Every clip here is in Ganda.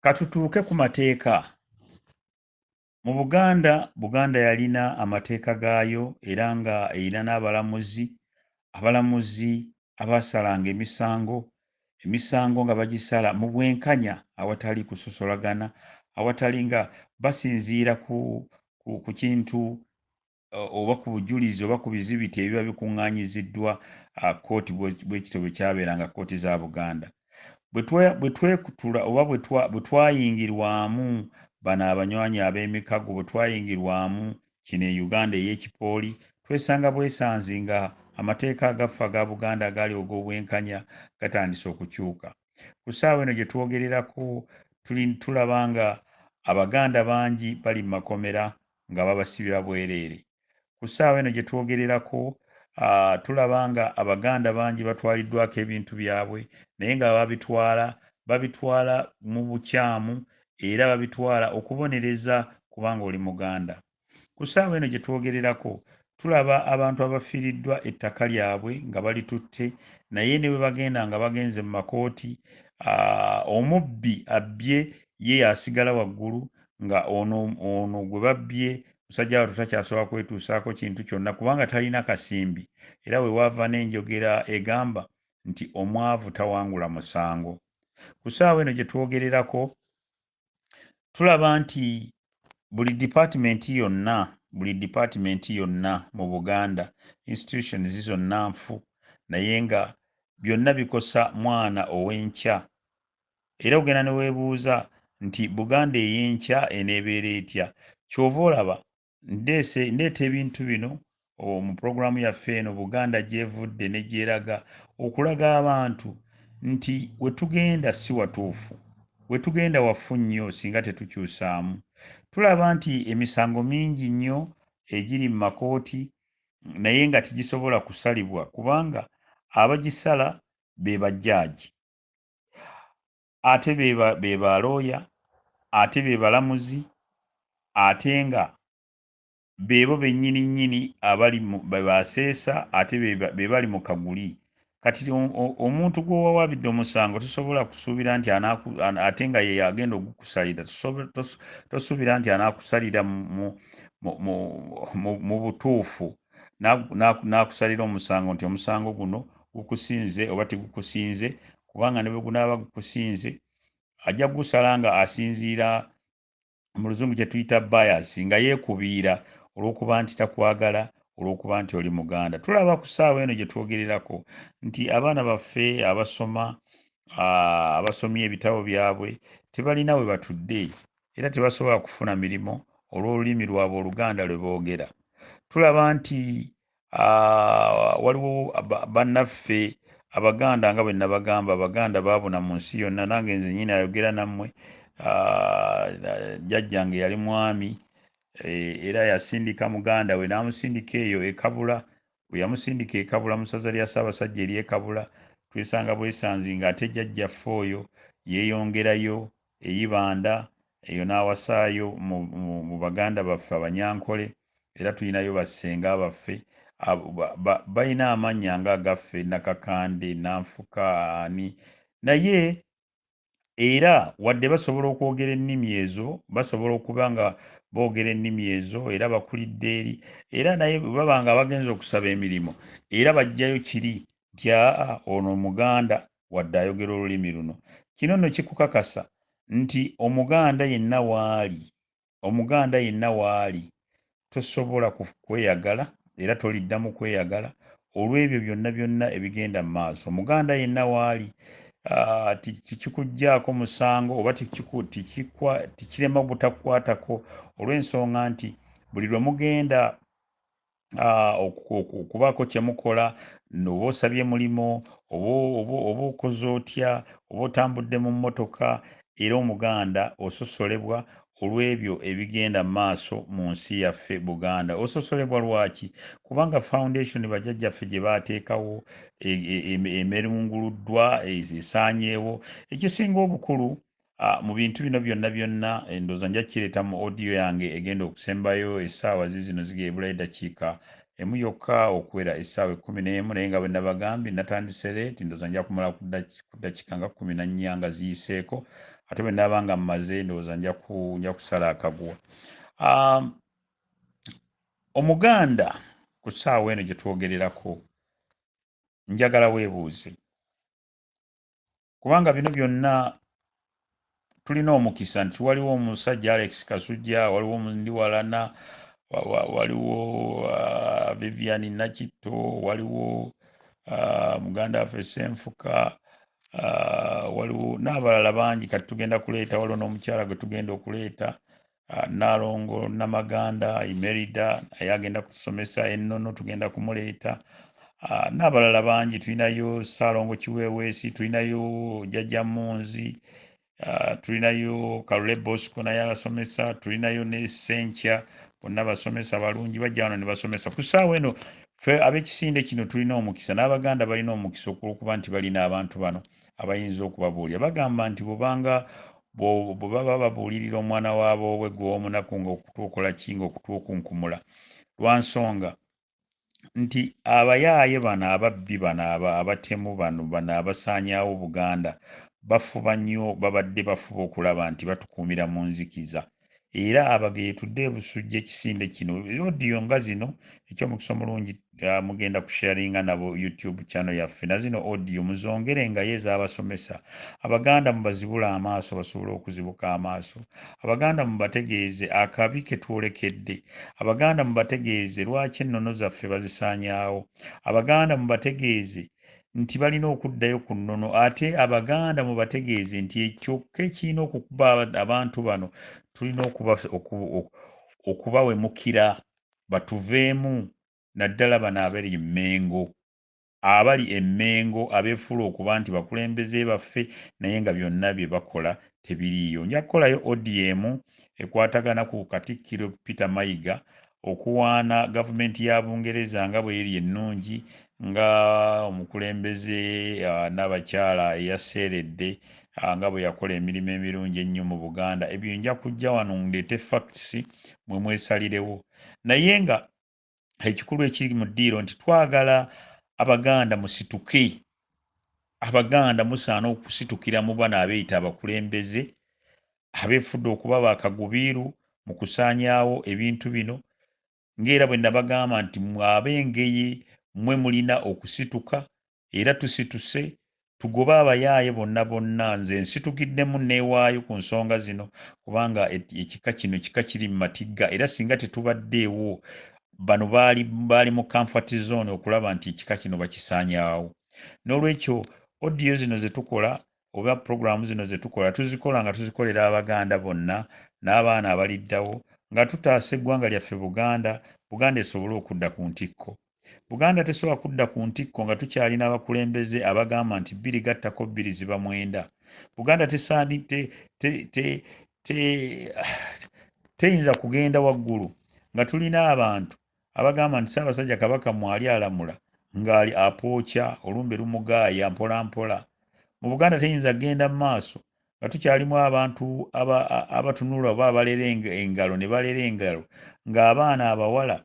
Katutuuke ku mateeka. Mu Buganda yalina amateeka gaayo era nga erina n'abalamuzi abaasalanga emisango nga bagisala mu bwenkanya awatali kusosolagana, awatali nga basinziira ku kintu oba ku bujulizi oba ku bizibiti ebiba bikuŋŋaanyiziddwa kkooti bwekityo bwe kyabeeranga kkooti za Buganda. Bwe twekutula oba bwe twayingirwamu bano abanywanyi ab'emikago, bwe twayingirwamu kino e Uganda ey'ekipooli, twesanga bwesanzi nga amateeka agaffe aga Buganda agaali og'obwenkanya gatandise okukyuka. Ku ssaawa eno gye twogererako tulaba nga Abaganda bangi bali mu makomera nga babasibira bwereere. Ku ssaawa eno gye twogererako tulaba nga Abaganda bangi batwaliddwako ebintu byabwe naye nga babitwala mu bukyamu era babitwala okubonereza kubanga oli Muganda. Ku ssaawa eno gye twogererako tulaba abantu abafiiriddwa ettaka lyabwe nga balitutte naye ne bwe bagenda nga bagenze mu makooti, omubbi abbye ye asigala waggulu nga ono gwe babbye musajja wattu takyasobola kwetuusaako kintu kyonna kubanga talina kasimbi, era we wava n'enjogera egamba nti omwavu tawangula musango. Ku ssaawa eno gye twogererako tulaba nti buli dipaatimenti yonna mu Buganda, institutions zonna nfu naye nga byonna bikosa mwana ow'enkya. Era ogenda ne weebuuza nti Buganda ey'enkya eneebeera etya? Ky'ova olaba ndeeta ebintu bino mu pulogulaamu yaffe eno Buganda Gyevudde ne Gyeraga okulaga abantu nti we tugenda si watuufu, we tugenda wafu nnyo singa tetukyusaamu. Tulaba nti emisango mingi nnyo egiri mu makooti naye nga tegisobola kusalibwa kubanga abagisala be bajjaaji, ate be balooya, ate be balamuzi, ate nga beebo bennyini be baseesa, ate be bali mu kaguli. Kati omuntu gw'owawabidde omusango tosobola kusuubira nti ate nga ye agenda ogukusalira, tosuubira nti anaakusalira mu butuufu, n'akusalira omusango nti omusango guno gukusinze oba tegukusinze, kubanga ne bwe gunaaba gukusinze ajja kugusala nga asinziira mu luzungu kye tuyita bias, nga yeekubiira olw'okuba nti takwagala, olw'okuba nti oli Muganda. Tulaba ku ssaawa eno gye twogererako nti abaana baffe abasomye ebitabo byabwe tebalina we batudde era tebasobola kufuna mirimu olw'olulimi lwabwe Oluganda lwe boogera. Tulaba nti waliwo bannaffe Abaganda nga bwe nabagamba, Abaganda baabuna mu nsi yonna, nange nze nnyini ayogera nammwe. Jjajjange yali mwami era yasindika muganda we n'amusindika eyo e Kabula. Bwe yamusindika e Kabula mu ssaza lya Ssaabasajja ery'e Kabula, twesanga bwesanzi ng'ate jjajjaffe oyo yeeyongerayo e Ibanda, eyo n'awasaayo mu Baganda baffe Abanyankole, era tulinayo bassenga baffe balina amannya ng'agaffe Nakakande, Nanfuka, ani, naye era wadde basobola okwogera ennimi ezo, basobola okuba nga boogera ennimi ezo era bakulidde eri, era naye bwe baba nga bagenze okusaba emirimu era bajjayo kiri nti ono Muganda wadde ayogera olulimi luno. Kino nno kikukakasa nti Omuganda yenna w'ali tosobola kweyagala era toliddamu kweyagala olw'ebyo byonna ebigenda mu maaso. Omuganda yenna w'ali tikikuggyaako musango oba tikirema butakukwatako olw'ensonga nti buli lwe mugenda okubaako kye mukola, oba osabye mulimu, oba okoze otya, oba otambudde mu mmotoka, era Omuganda ososolebwa olw'ebyo ebigenda mu maaso mu nsi yaffe Buganda. Ososolebwa lwaki? Kubanga foundation bajjajjaffe gye baateekawo emerunguluddwa, esaanyeewo. Ekisinga obukulu mu bintu bino byonna endowooza nja kireeta mu audio yange egenda okusembayo essaawa zino zigeebula eddakiika emu yokka okuwera essaawa 11, naye nga bwe nabagambye natandise leeti, ndowooza nja kumala ku ddakiika nga 14 nga ziyiseeko. ate bwe naaba nga mmaze ndowooza nja kusala akaguwa. Omuganda ku ssaawa eno gye twogererako njagala weebuuze, kubanga bino byonna tulina omukisa nti waliwo omusajja Alex Kasujja, waliwo Mundi Walana, waliwo Vivian Nakitto, waliwo muganda waffe Ssenfuka, waliwo n'abalala bangi kati tugenda kuleeta, waliwo n'omukyala gwe tugenda okuleeta Nalongo Namaganda Imerida naye agenda kutusomesa ennono tugenda kumuleeta, n'abalala bangi. Tulinayo Saalongo Kiweeweesi, tulinayo Jjajja Munzi, tulinayo Kalule Bosco naye abasomesa, tulinayo ne Senkya, bonna basomesa balungi bajja wano ne basomesa. Ku ssaawa eno ffe ab'ekisinde kino tulina omukisa, n'Abaganda balina omukisa okuba nti balina abantu bano abayinza okubabuulira. Bagamba nti bwe baba babuulirira omwana waabwe gw'omunaku ng'okutuukola ki ng'okutuukunkumula, lwa nsonga nti abayaaye bano ababbi bano abatemu bano abasaanyaawo Buganda bafuba nnyo, babadde bafuba okulaba nti batukuumira mu nzikiza. Era Abageye Tudde Ebussujja ekisinde kino odiyo nga zino ekyomukisa omulungi mugenda kusharinga nabo YouTube channel yaffe, na zino odiyo muzongerengayo ez'abasomesa. Abaganda mubazibule amaaso basobole okuzibuka amaaso. Abaganda mubategeeze akabi ke twolekedde. Abaganda mubategeeze lwaki ennono zaffe bazisaanyaawo. Abaganda mubategeeze nti balina okuddayo ku nnono, ate Abaganda mubategeeze nti ekyokka ekirina okukuba abantu bano tulina okubawemukira batuveemu, naddala bano abali Emmengo abeefuula okuba nti bakulembeze baffe naye nga byonna bye bakola tebiriiyo. Nja kukolayo ODM ekwatagana ku Katikkiro Peter Mayiga okuwaana gavumenti ya Bungereza nga bw'eri ennungi, nga omukulembeze n'abakyala eyaseeredde nga bwe yakola emirimu emirungi ennyo mu Buganda. Ebyo nja kujja wano ndeete facts mwe mwesalirewo, naye nga ekikulu ekiri mu ddiiro nti twagala Abaganda musituke. Abaganda musaana okusitukira mu bano abeeyita abakulembeze abeefudde okuba bakagubiiru mu kusaanyaawo ebintu bino, ng'era bwe nabagamba nti ab'Engeye mmwe mulina okusituka, era tusituse tugobe abayaaye bonna. Nze nsitukiddemu neewaayo ku nsonga zino kubanga ekika kino kika kiri mu matigga, era singa tetubaddeewo bano baali mu comfort zone okulaba nti ekika kino bakisaanyaawo. N'olwekyo odiyo zino ze tukola oba puroguramu zino ze tukola tuzikola nga tuzikolera Abaganda bonna n'abaana abaliddawo, nga tutaasa eggwanga lyaffe Buganda esobole okudda ku ntikko. Buganda tesobola kudda ku ntikko nga tukyalina abakulembeze abagamba nti 2 gattako 2 ziba 9. Buganda teyinza kugenda waggulu nga tulina abantu abagamba nti Ssaabasajja Kabaka mwali alamula ng'ali apookya olumbe lumugaaya mpola mpola. Mu Buganda teyinza kgenda mu maaso nga tukyalimu abantu abatunula oba abalera engalo ne balera engalo ng'abaana abawala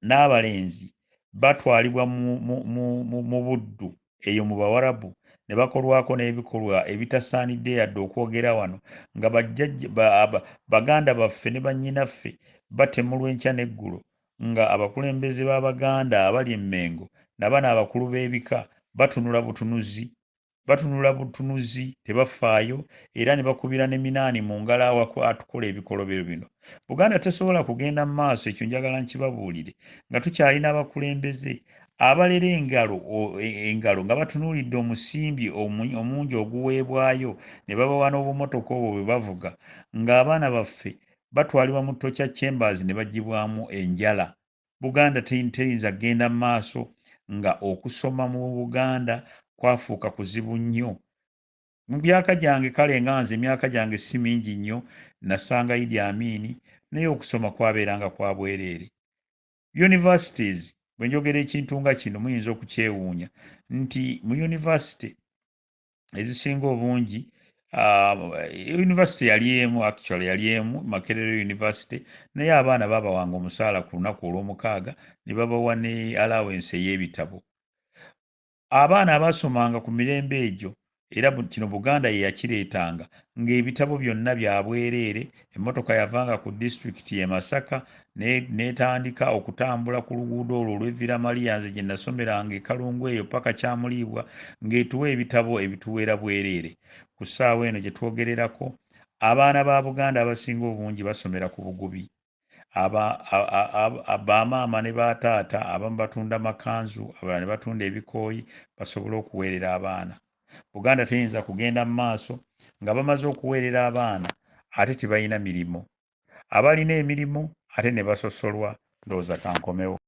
n'abalenzi batwalibwa mu buddu eyo mu Bawarabu ne bakolwako n'ebikolwa ebitasaanidde yadde okwogera wano, nga Baganda baffe ne bannyinaffe batemulwa enkya n'eggulo, nga abakulembeze b'Abaganda abali Emmengo nabano abakulu b'ebika batunula butunuzi tebafaayo, era ne bakubira ne minaani mu ngalo atukola ebikolobero bino. Buganda tesobola kugenda mu maaso, ekyo njagala nkibabuulire, nga tukyalina abakulembeze abalera engalo nga batunuulidde omusimbi omungi oguweebwayo ne babawa n'obumotoka obwo bwe bavuga, ng'abaana baffe batwalibwa mu torture chambers ne baggyibwamu enjala. Buganda teyinza kgenda mu maaso nga okusoma mu Buganda kwafuuka kuzibu nnyo. Mu myaka gyange kale nga nze emyaka gyange si mingi nnyo, nasanga Idi Amin, naye okusoma kwabeeranga kwa bwereere. Universities, bwe njogera ekintu nga kino muyinza okukyewuunya nti mu university ezisinga obungi university yali emu Makerere University, naye abaana baabawanga omusaala ku lunaku olw'omukaaga ne babawa ne allowance ey'ebitabo. Abaana abaasomanga ku mirembe egyo era kino Buganda ye yakireetanga ng'ebitabo byonna bya bwereere. Emmotoka yavanga ku disitulikiti y'e Masaka n'etandika okutambula ku luguudo olwo olw'Evira Maria, nze gye nasomeranga e Kalungu eyo paka Kyamuliibwa, ng'etuwa ebitabo ebituweera bwereere. Ku ssaawa eno gye twogererako, abaana ba Buganda abasinga obungi basomera ku bugubi. Bamaama ne bataata abamu batunda makanzu, abalala ne batunda ebikooyi basobole okuweerera abaana. Buganda teyinza kugenda mu maaso nga bamaze okuweerera abaana ate tebalina mirimu. Abalina emirimu ate ne basosolwa. Ndowooza kankomewo.